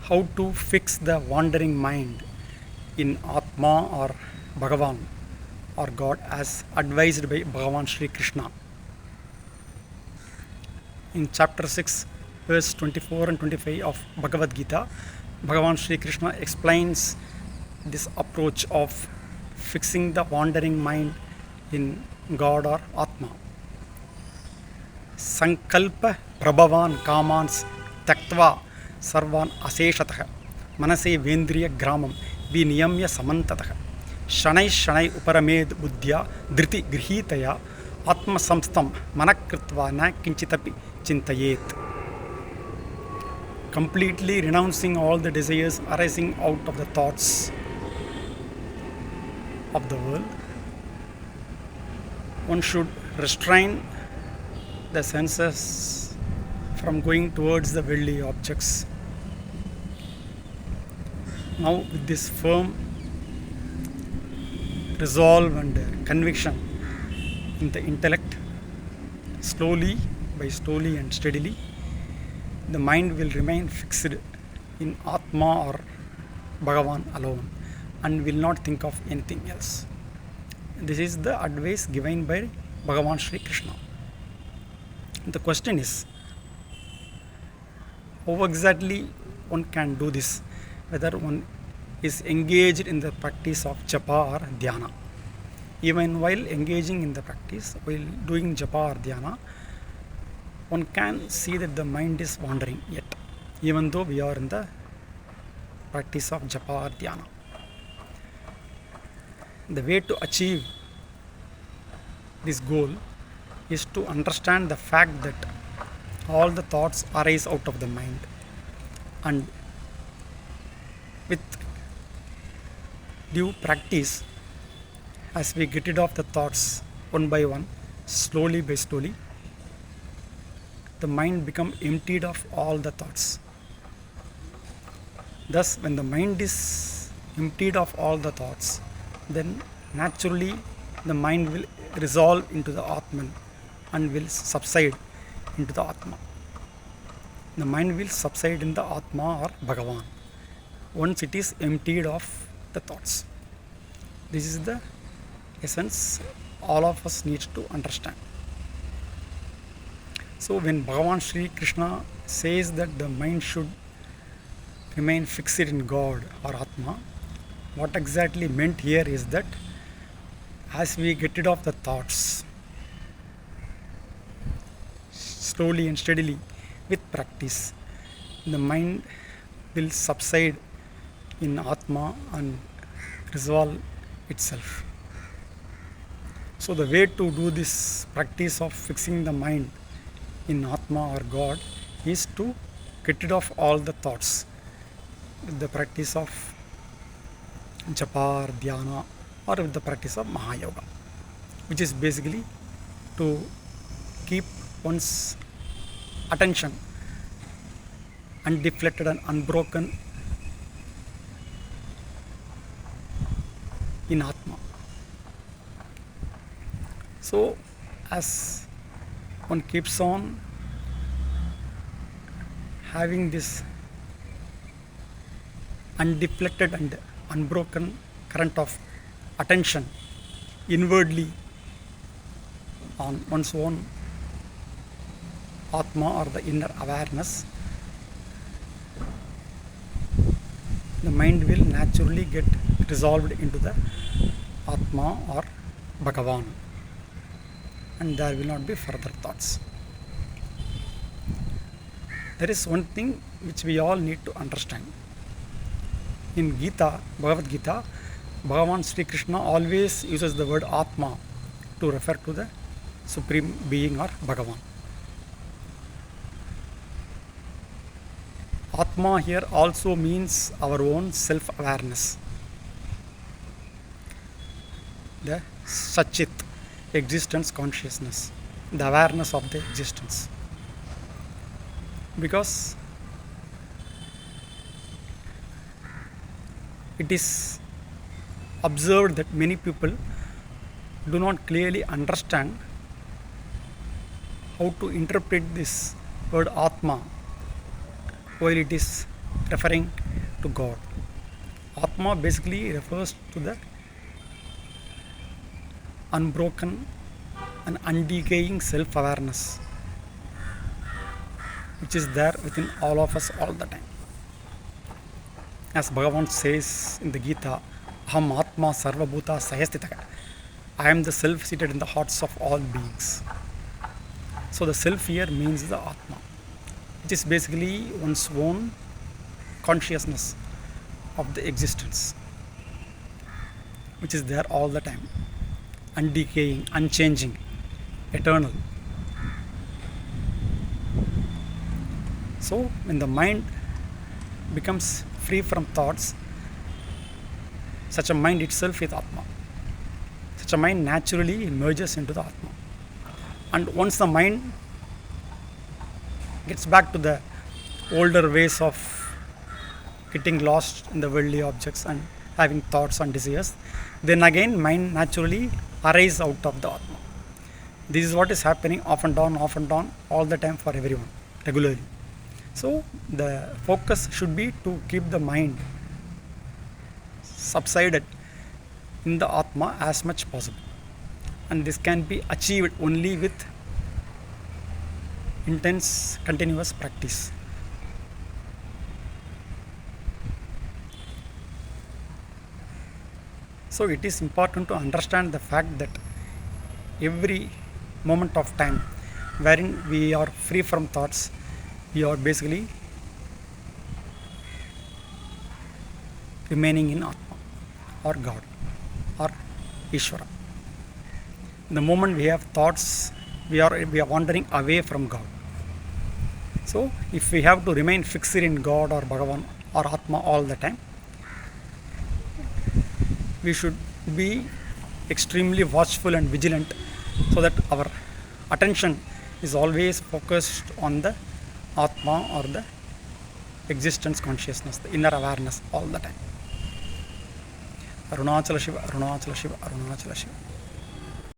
how to fix the wandering mind in Atma or Bhagavan or God as advised by Bhagavan Sri Krishna. In chapter 6, verse 24 and 25 of Bhagavad Gita, Bhagavan Sri Krishna explains this approach of fixing the wandering mind in God or Atma. Sankalpa Prabhavan Kamans Taktva Sarvan Aseshatah Manase Vendriya Gramam Viniyamya Samantatah Shanai Shanai Uparamed Buddhya Driti Grihitaya Atma Samstam Manakritva Na Kinchitapi Chintayet. Completely renouncing all the desires arising out of the thoughts of the world, one should restrain the senses from going towards the worldly objects. Now, with this firm resolve and conviction in the intellect, slowly and steadily, the mind will remain fixed in Atma or Bhagavan alone and will not think of anything else. This is the advice given by Bhagavan Sri Krishna. The question is, how exactly one can do this? Whether one is engaged in the practice of japa or dhyana. Even while engaging in the practice, while doing japa or dhyana, one can see that the mind is wandering yet, even though we are in the practice of japa or dhyana. The way to achieve this goal is to understand the fact that all the thoughts arise out of the mind, and with due practice, as we get rid of the thoughts one by one, slowly by slowly, the mind becomes emptied of all the thoughts. Thus, when the mind is emptied of all the thoughts, then naturally the mind will resolve into the Atman and will subside into the Atma. The mind will subside in the Atma or Bhagavan once it is emptied of the thoughts. This is the essence all of us need to understand. So when Bhagavan Sri Krishna says that the mind should remain fixed in God or Atma, what exactly meant here is that as we get rid of the thoughts slowly and steadily with practice, the mind will subside in Atma and resolve itself. So the way to do this practice of fixing the mind in Atma or God is to get rid of all the thoughts with the practice of japa or dhyana, or with the practice of Mahayoga, which is basically to keep one's attention undeflected and unbroken in Atma. So as one keeps on having this undeflected and unbroken current of attention inwardly on one's own Atma or the inner awareness, the mind will naturally get resolved into the Atma or Bhagavan, and there will not be further thoughts. There is one thing which we all need to understand. In Gita, Bhagavad Gita, Bhagavan Sri Krishna always uses the word Atma to refer to the Supreme Being or Bhagavan. Atma here also means our own self-awareness, the Sachit, existence consciousness, the awareness of the existence. Because it is observed that many people do not clearly understand how to interpret this word Atma while it is referring to God. Atma basically refers to the unbroken and undecaying self awareness which is there within all of us all the time. As Bhagavan says in the Gita, Aham Atma Sarvabhuta Sahastitaka. I am the self seated in the hearts of all beings. So the self here means the Atma, which is basically one's own consciousness of the existence, which is there all the time, undecaying, unchanging, eternal. So when the mind becomes free from thoughts, such a mind itself is Atma. Such a mind naturally merges into the Atma. And once the mind gets back to the older ways of getting lost in the worldly objects and having thoughts and desires, then again mind naturally arises out of the Atma. This is what is happening off and on, all the time for everyone, regularly. So the focus should be to keep the mind subsided in the Atma as much possible. And this can be achieved only with intense, continuous practice. So it is important to understand the fact that every moment of time wherein we are free from thoughts, we are basically remaining in Atma or God or Ishvara. The moment we have thoughts, we are wandering away from God. So if we have to remain fixed in God or Bhagavan or Atma all the time, we should be extremely watchful and vigilant so that our attention is always focused on the Atma or the existence consciousness, the inner awareness all the time. Arunachala Shiva, Arunachala Shiva, Arunachala Shiva.